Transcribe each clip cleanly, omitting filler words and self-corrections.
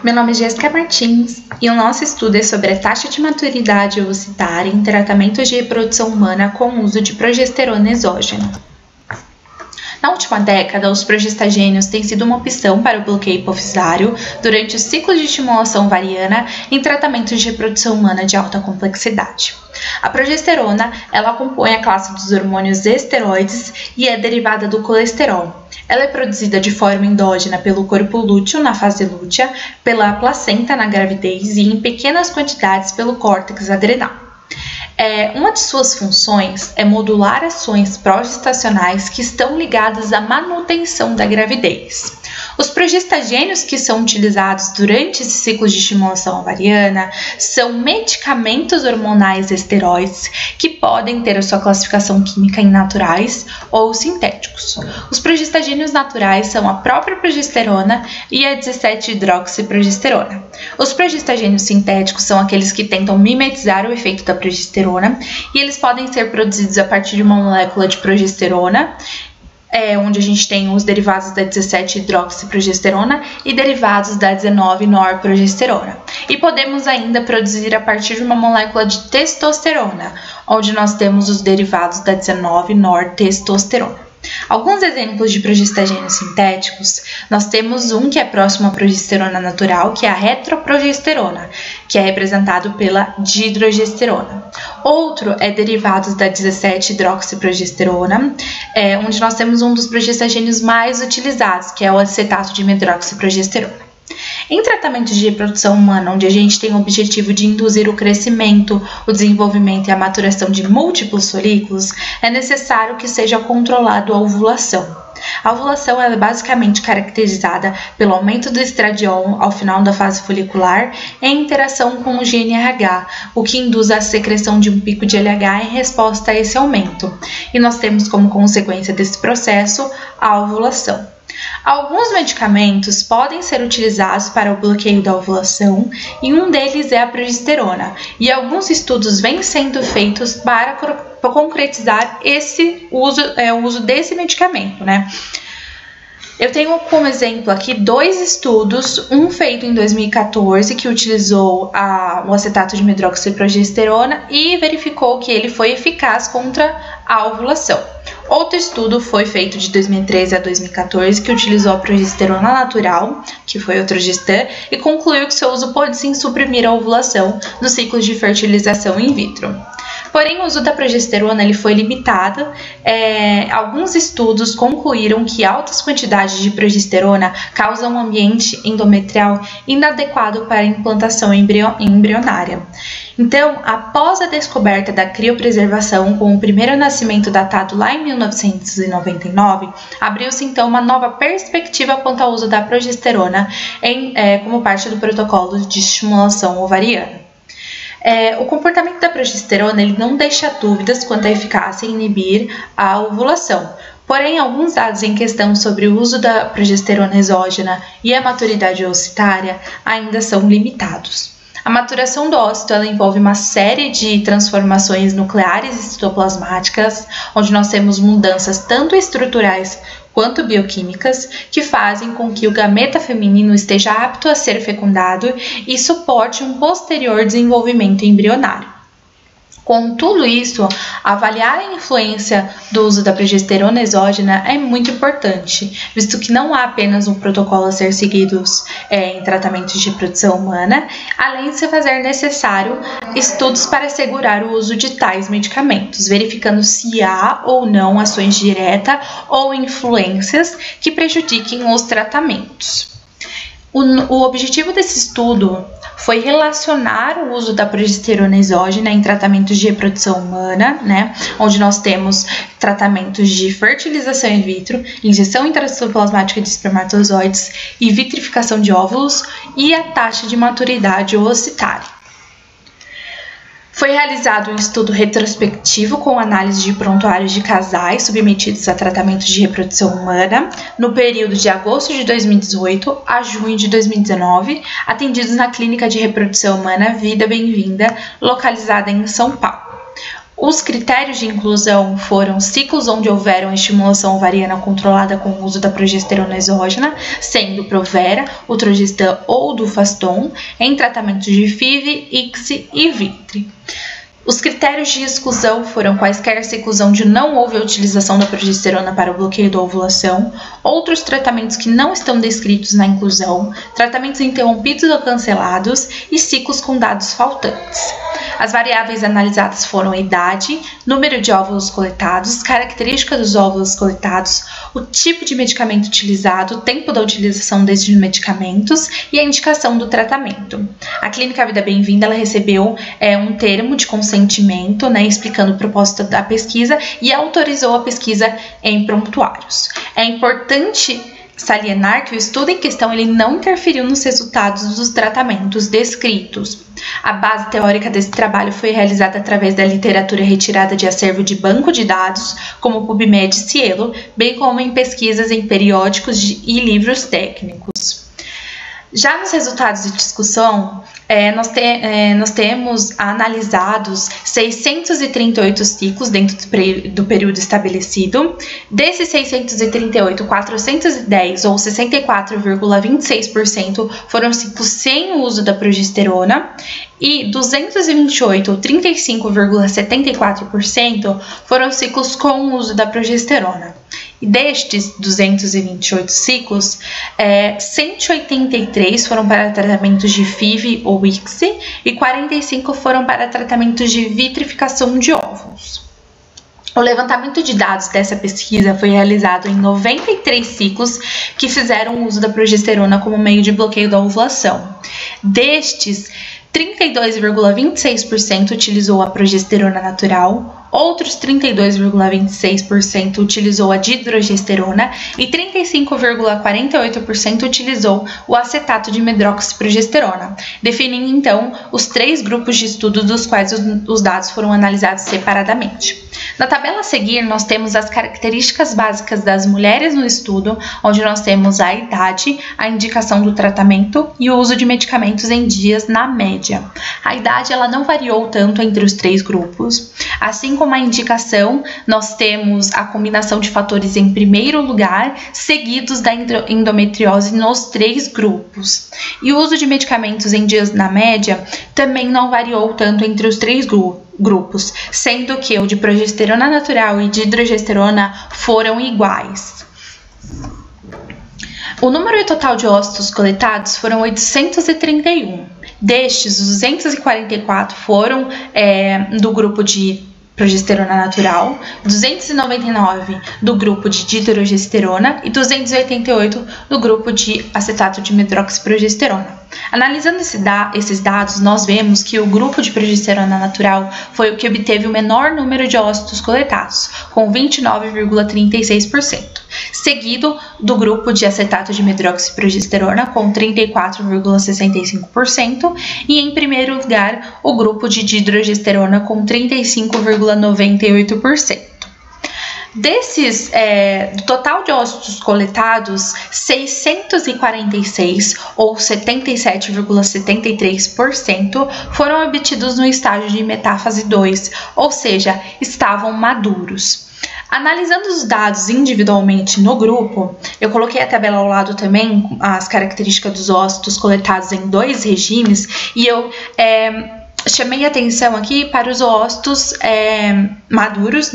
Meu nome é Jéssica Martins e o nosso estudo é sobre a taxa de maturidade ovocitária em tratamentos de reprodução humana com o uso de progesterona exógena. Na última década, os progestagênios têm sido uma opção para o bloqueio hipofisário durante o ciclo de estimulação ovariana em tratamentos de reprodução humana de alta complexidade. A progesterona, ela compõe a classe dos hormônios esteroides e é derivada do colesterol. Ela é produzida de forma endógena pelo corpo lúteo na fase lútea, pela placenta na gravidez e em pequenas quantidades pelo córtex adrenal. Uma de suas funções é modular ações progestacionais que estão ligadas à manutenção da gravidez. Os progestagênios que são utilizados durante esse ciclo de estimulação ovariana são medicamentos hormonais esteroides que podem ter a sua classificação química em naturais ou sintéticos. Os progestagênios naturais são a própria progesterona e a 17-hidroxiprogesterona. Os progestagênios sintéticos são aqueles que tentam mimetizar o efeito da progesterona e eles podem ser produzidos a partir de uma molécula de progesterona, onde a gente tem os derivados da 17-hidroxiprogesterona e derivados da 19-norprogesterona. E podemos ainda produzir a partir de uma molécula de testosterona, onde nós temos os derivados da 19-nortestosterona. Alguns exemplos de progestagênios sintéticos, nós temos um que é próximo à progesterona natural, que é a retroprogesterona, que é representado pela dihidrogesterona. Outro é derivados da 17-hidroxiprogesterona, onde nós temos um dos progestagênios mais utilizados, que é o acetato de medroxiprogesterona. Em tratamentos de reprodução humana, onde a gente tem o objetivo de induzir o crescimento, o desenvolvimento e a maturação de múltiplos folículos, é necessário que seja controlado a ovulação. A ovulação é basicamente caracterizada pelo aumento do estradiol ao final da fase folicular em interação com o GnRH, o que induz a secreção de um pico de LH em resposta a esse aumento. E nós temos como consequência desse processo a ovulação. Alguns medicamentos podem ser utilizados para o bloqueio da ovulação e um deles é a progesterona, e alguns estudos vêm sendo feitos para concretizar o uso desse medicamento, né? Eu tenho como exemplo aqui dois estudos, um feito em 2014 que utilizou o acetato de medroxiprogesterona e verificou que ele foi eficaz contra a ovulação. Outro estudo foi feito de 2013 a 2014 que utilizou a progesterona natural, que foi o Trogestan, e concluiu que seu uso pode sim suprimir a ovulação nos ciclos de fertilização in vitro. Porém, o uso da progesterona ele foi limitado. Alguns estudos concluíram que altas quantidades de progesterona causam um ambiente endometrial inadequado para a implantação embrionária. Então, após a descoberta da criopreservação com o primeiro nascimento datado lá em 1999, abriu-se então uma nova perspectiva quanto ao uso da progesterona como parte do protocolo de estimulação ovariana. O comportamento da progesterona ele não deixa dúvidas quanto à eficácia em inibir a ovulação. Porém, alguns dados em questão sobre o uso da progesterona exógena e a maturidade ovocitária ainda são limitados. A maturação do ócito ela envolve uma série de transformações nucleares e citoplasmáticas, onde nós temos mudanças tanto estruturais quanto bioquímicas, que fazem com que o gameta feminino esteja apto a ser fecundado e suporte um posterior desenvolvimento embrionário. Com tudo isso, avaliar a influência do uso da progesterona exógena é muito importante, visto que não há apenas um protocolo a ser seguido em tratamentos de reprodução humana, além de se fazer necessário estudos para assegurar o uso de tais medicamentos, verificando se há ou não ações diretas ou influências que prejudiquem os tratamentos. O objetivo desse estudo foi relacionar o uso da progesterona exógena em tratamentos de reprodução humana, né, onde nós temos tratamentos de fertilização in vitro, injeção intracitoplasmática de espermatozoides e vitrificação de óvulos e a taxa de maturidade ovocitária. Foi realizado um estudo retrospectivo com análise de prontuários de casais submetidos a tratamentos de reprodução humana no período de agosto de 2018 a junho de 2019, atendidos na Clínica de Reprodução Humana Vida Bem-vinda, localizada em São Paulo. Os critérios de inclusão foram ciclos onde houveram estimulação ovariana controlada com o uso da progesterona exógena, sendo Provera, Utrogestan ou Dufaston, em tratamentos de FIV, ICSI e VITRE. Os critérios de exclusão foram quaisquer ciclos onde não houve a utilização da progesterona para o bloqueio da ovulação, outros tratamentos que não estão descritos na inclusão, tratamentos interrompidos ou cancelados e ciclos com dados faltantes. As variáveis analisadas foram a idade, número de óvulos coletados, características dos óvulos coletados, o tipo de medicamento utilizado, o tempo da utilização desses medicamentos e a indicação do tratamento. A Clínica Vida Bem-vinda ela recebeu um termo de consentimento, explicando o propósito da pesquisa e autorizou a pesquisa em prontuários. É importante salientar que o estudo em questão ele não interferiu nos resultados dos tratamentos descritos. A base teórica desse trabalho foi realizada através da literatura retirada de acervo de banco de dados, como PubMed e Cielo, bem como em pesquisas em periódicos e livros técnicos. Já nos resultados de discussão, nós temos analisados 638 ciclos dentro do período estabelecido. Desses 638, 410 ou 64,26% foram ciclos sem o uso da progesterona e 228 ou 35,74% foram ciclos com o uso da progesterona. E destes 228 ciclos, 183 foram para tratamentos de FIV ou ICSI e 45 foram para tratamentos de vitrificação de óvulos. O levantamento de dados dessa pesquisa foi realizado em 93 ciclos que fizeram uso da progesterona como meio de bloqueio da ovulação. Destes, 32,26% utilizou a progesterona natural, outros 32,26% utilizou a dihidrogesterona e 35,48% utilizou o acetato de medroxiprogesterona, definindo então os 3 grupos de estudo dos quais os dados foram analisados separadamente. Na tabela a seguir, nós temos as características básicas das mulheres no estudo, onde nós temos a idade, a indicação do tratamento e o uso de medicamentos em dias na média. A idade ela não variou tanto entre os 3 grupos. Assim como a indicação, nós temos a combinação de fatores em primeiro lugar, seguidos da endometriose nos 3 grupos. E o uso de medicamentos em dias na média também não variou tanto entre os 3 grupos, sendo que o de progesterona natural e de dihidrogesterona foram iguais. O número total de ócitos coletados foram 831. Destes, 244 foram do grupo de progesterona natural, 299 do grupo de dihidrogesterona e 288 do grupo de acetato de medroxiprogesterona. Analisando esses dados, nós vemos que o grupo de progesterona natural foi o que obteve o menor número de ócitos coletados, com 29,36%, seguido do grupo de acetato de medroxiprogesterona, com 34,65%, e em primeiro lugar, o grupo de dihidrogesterona, com 35,98%. Desses, do total de ócitos coletados, 646 ou 77,73% foram obtidos no estágio de metáfase 2, ou seja, estavam maduros. Analisando os dados individualmente no grupo, eu coloquei a tabela ao lado também, as características dos ócitos coletados em 2 regimes, e eu chamei atenção aqui para os ócitos maduros,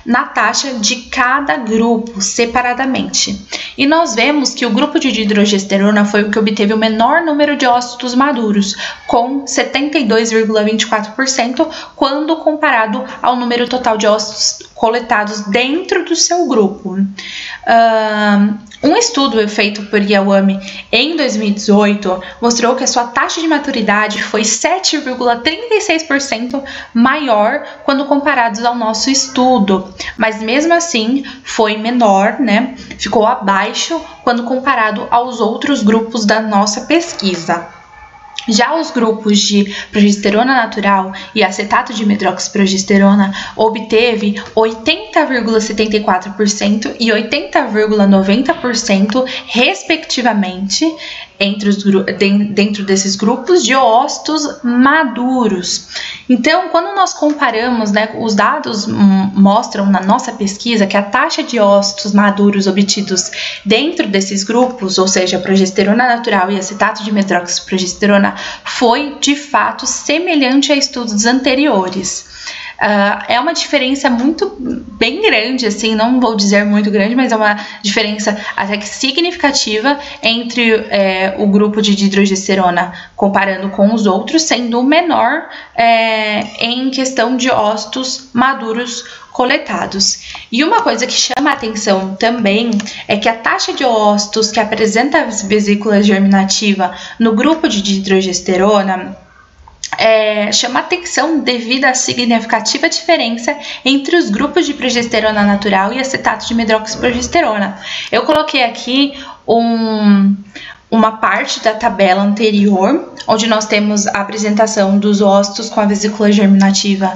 na taxa de cada grupo separadamente. E nós vemos que o grupo de dihidrogesterona foi o que obteve o menor número de ócitos maduros, com 72,24%, quando comparado ao número total de ócitos coletados dentro do seu grupo. Um estudo feito por Yawami em 2018 mostrou que a sua taxa de maturidade foi 7,36% maior quando comparados ao nosso estudo, mas mesmo assim foi menor, ficou abaixo quando comparado aos outros grupos da nossa pesquisa. Já os grupos de progesterona natural e acetato de medroxiprogesterona obteve 80,74% e 80,90%, respectivamente, dentro desses grupos de oócitos maduros. Então, quando nós comparamos, né, os dados mostram na nossa pesquisa que a taxa de oócitos maduros obtidos dentro desses grupos, ou seja, progesterona natural e acetato de medroxiprogesterona, foi de fato semelhante a estudos anteriores. É uma diferença bem grande, assim, não vou dizer muito grande, mas é uma diferença até que significativa entre o grupo de dihidrogesterona comparando com os outros, sendo o menor em questão de ócitos maduros coletados. E uma coisa que chama a atenção também é que a taxa de oócitos que apresenta a vesícula germinativa no grupo de dihidrogesterona chama atenção devido à significativa diferença entre os grupos de progesterona natural e acetato de medroxiprogesterona. Eu coloquei aqui uma parte da tabela anterior, onde nós temos a apresentação dos ócitos com a vesícula germinativa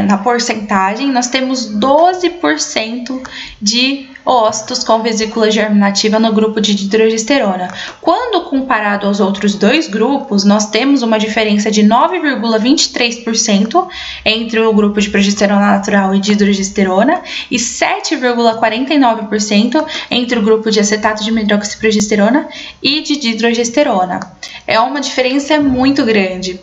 na porcentagem. Nós temos 12% de ócitos com vesícula germinativa no grupo de dihidrogesterona. Quando comparado aos outros dois grupos, nós temos uma diferença de 9,23% entre o grupo de progesterona natural e dihidrogesterona e 7,49% entre o grupo de acetato de medroxiprogesterona e de dihidrogesterona. É uma diferença muito grande.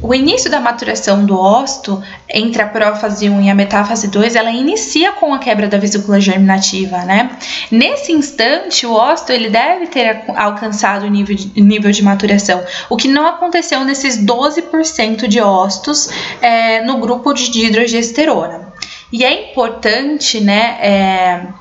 O início da maturação do ócito entre a prófase 1 e a metáfase 2, ela inicia com a quebra da vesícula germinativa, né? Nesse instante, o ócito ele deve ter alcançado o nível de maturação, o que não aconteceu nesses 12% de ócitos no grupo de dihidrogesterona. E é importante, né,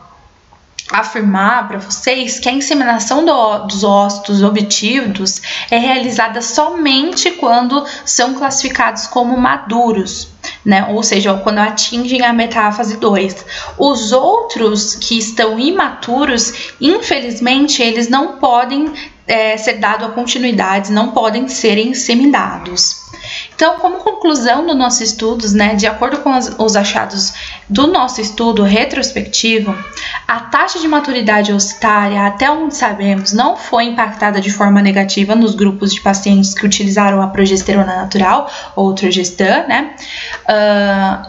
afirmar para vocês que a inseminação dos ócitos obtidos é realizada somente quando são classificados como maduros, né? Ou seja, quando atingem a metáfase 2. Os outros que estão imaturos, infelizmente, eles não podem ser dado a continuidade, não podem ser inseminados. Então, como conclusão do nosso estudo, né, de acordo com os achados do nosso estudo retrospectivo, a taxa de maturidade ocitária, até onde sabemos, não foi impactada de forma negativa nos grupos de pacientes que utilizaram a progesterona natural ou o Trogestan, né,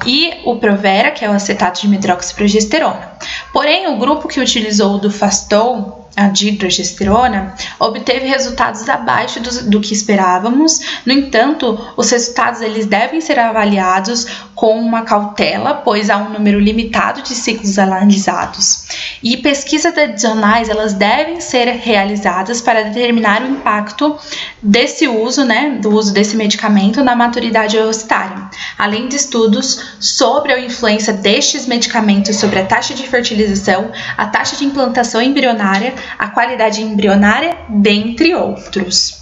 e o Provera, que é o acetato de medroxiprogesterona. Porém, o grupo que utilizou o Dufaston, a dihidrogesterona, obteve resultados abaixo do que esperávamos. No entanto, os resultados eles devem ser avaliados com uma cautela, pois há um número limitado de ciclos analisados. E pesquisas adicionais elas devem ser realizadas para determinar o impacto desse uso, né, do uso desse medicamento na maturidade ocitária, além de estudos sobre a influência destes medicamentos sobre a taxa de fertilização, a taxa de implantação embrionária, a qualidade embrionária, dentre outros.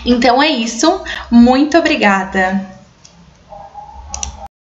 Então é isso, muito obrigada!